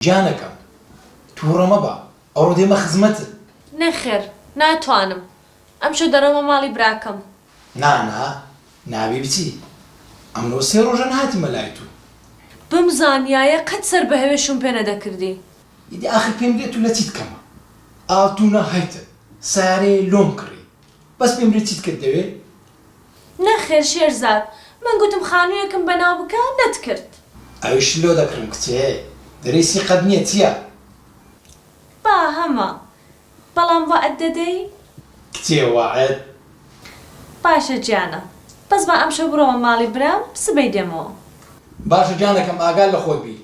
جانەکەم تووڕە مەبە ئەوڕۆ دێمە خزمەتت. نەخێر ناتوانم ئەمشو دەرەمە ماڵی براکەم. نابێ بچی ئەمڕۆ 3 ڕۆژە نهاتیمە لای تو. بمزانیایە قەت سەر بە هەوێشم پێ نەدەکردی. ئیدی ئاخر پێم دێت و لە چیت کەمە ئاتوونە هەیتە سارێ لۆم کڕی بەس پێم دێت چیت کرد دەوێ؟ نەخێر شێرزاد من گوتم خانوویەکم بەناو بکە نەت کرد. ئەویش لۆ دەکڕم کچێ دەرەیسی قەت نییە چییە؟ با هەمە بەڵام وەعد دەدەی؟ کچێ وەعد؟ باشە گیانە بەس با ئەمشەو بڕۆوە ماڵی برام سبەی دێمەوە. باشە جانەکەم ئاگال لە خۆت بی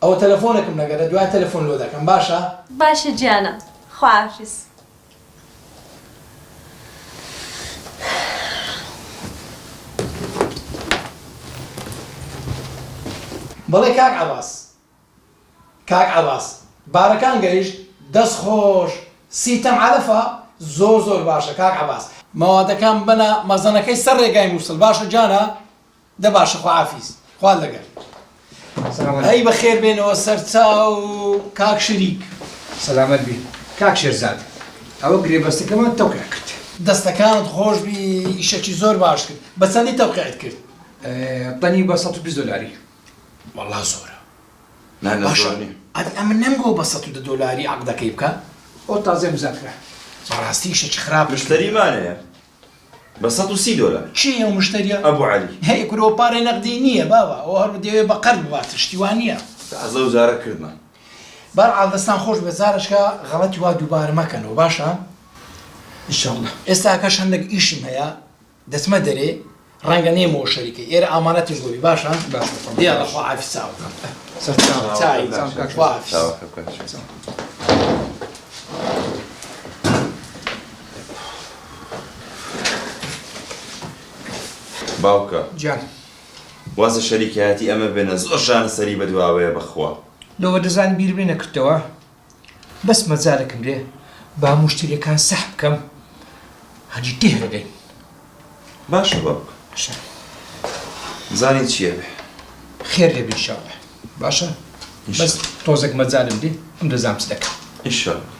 ئەوە تەلەفۆنەکەم نەگەرە دوای تەلەفۆن لۆ دەکەم باشە؟ باشە گیانە خواحافیز. بەڵێ کاک عەباس بارەکان گەیشت دەست خۆش سیتەم عەلەفە زۆر باشە کاک عەباس مەوادەکان بنە مەزەنەکەی سەر ڕێگای مووسڵ باشە جانە دە باشە خواحافیز خوات لەگەل هەی بەخێر بێنەوە سەرچاو کاک شریک. سەلامەت بی کاک شێرزاد ئەوە گرێبەستەکەمان تەوقیع کرد. دەستەکانت خۆش بی ئیشەکی زۆر باش کرد بە چەندی تەوقیعت کرد؟ پلانی بە 120 دۆلاری. وەڵا زۆرە. باشە ئەمە نەمگۆ بە 110 دۆلاری عەقدەکەی بکە؟ ئەو تازە مزاکرا. بەڕاستی ئیشێکی خراپ مشتریمانەیە بە 130 دۆلار. چی ئەو مشتریە؟ ئەبوو عەلی هەیە کورۆ پارەی نەقدی نییە باوە ئەو هەر دەوێت بە قەرز بباتە شتیوان نییە. تازە و جارە کردمان. بەرعاڵ دەستان خۆش بێ جارشکە غەڵەتی وا دووبارە مەکەنەوە باشە؟ ئینشاڵڵا. ئێستا کەش هەندێک ئیشم هەیە دەچمە دەرێ ڕەنگە نێمەوە شەریکەی ئێرە ئامانەتیش بۆبی باشە؟ دیارە خواحافیز چاوەکەم. چای خواحافیز. باوکە جان وازە شەریکایەتی ئەمە بێنە زۆر شانەسەری بە دواوەیە بەخوا. لەوە دەزان بیربێ نەکردەوە بەس مەجارێکم لێ با مشتریەکان سەح بکەم هەنجی تێهرەگەین. باشە باوکە زانین چییە بێ خێر لێ بینشاوە باشە؟ بەس تۆزێک مەجارم لێ ئەم دەزانم چ دەکەم. ئینشاڵڵا.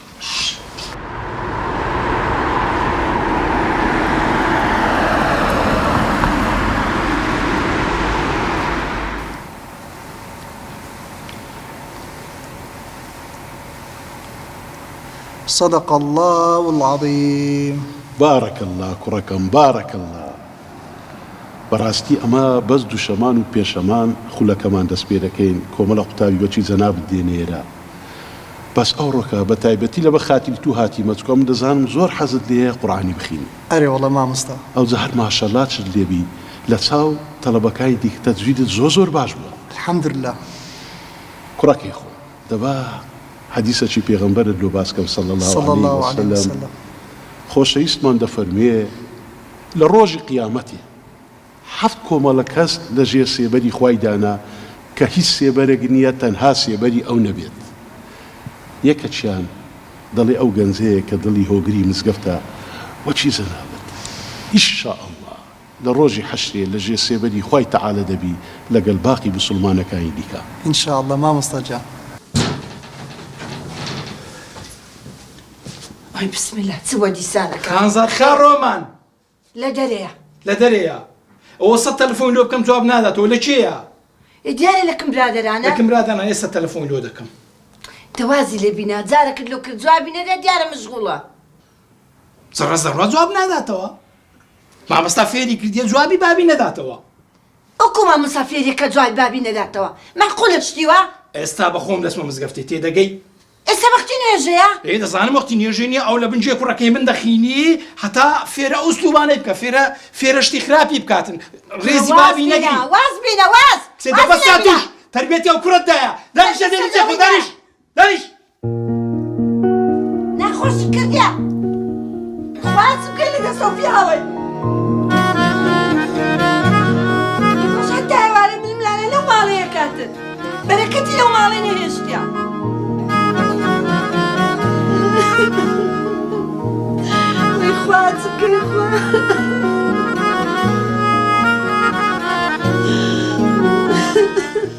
صدق الله العظيم. بارك الله كركم بارك الله براستي أما بس دو شمان و بيشمان خلكمان دس بيركين كوملا قطابي بچي زناب الدينيرا بس أوروكا بتايبتي لبخاتي تو هاتي متكم دزان زور حزد ليه قرآني بخيني أري والله ما مستا أو زهر ما شاء الله تشد لي بي لتساو طلبكاي ديك تجويد زور باجبو الحمد لله. كركي خو دبا حديثة شي پیغمبر اللو باسكم صلى الله عليه وسلم خۆشەویستمان دەفەرمێ لە ڕۆژی قیامەتی 7 کۆمەڵە کەس لە ژێر سێبەری خوای دانا کە هیچ سێبەرێک نییە تەنها سێبەری ئەو نەبێت. یەکەچیان دەڵێ ئەو گەنجەیە کە دڵی هۆگری مزگەفتە وەچی زەنابەت ئینشاءالله لە ڕۆژی حەشرێ لە ژێر سێبەری خوای تەعالە دەبی لەگەڵ باقی موسڵمانەکانی دیکە. إن شاء الله ما مستا. أي بسم الله تسوى لسانك خانزاد خان ڕۆمان لا دريا لە دەرەیە ئەوە 100 تەلەفۆن لۆ بکەم جواب ناداتەوە لە کێیە؟ ديالي لكم برادر أنا لەکەم برادانە ئێستا تەلەفۆن لۆ دەکەم. توازي لبنا زارك لو كنت جوابي ندا ديارة مشغولة زەڕە جواب ناداتەوە مامەستا فێری کردیە جوابی بابی نەداتەوە. أكو مسافيري كجواب بابي ندا توا معقولة تشتيوا ئێستا بەخۆم دەچمە مزگەفتی تێدەگەی؟ إسا وقتي نيجيا دەزانم وەختی نوێژێنی ئەو لە بنجێ کوڕەکەی من دەخینی هەتا فێرە ئوسلوبانەی بکە فێرە شتی خراپی بکاتن ڕێزی بابی نەگری واز بينا واز سێدە بەستا توش تربێتی ئەو کوڕەتدایە دانیشە دێنی جێ خۆ دانیش ناخۆش کردیا خواز بکەی لەدە سۆفی هەڵێ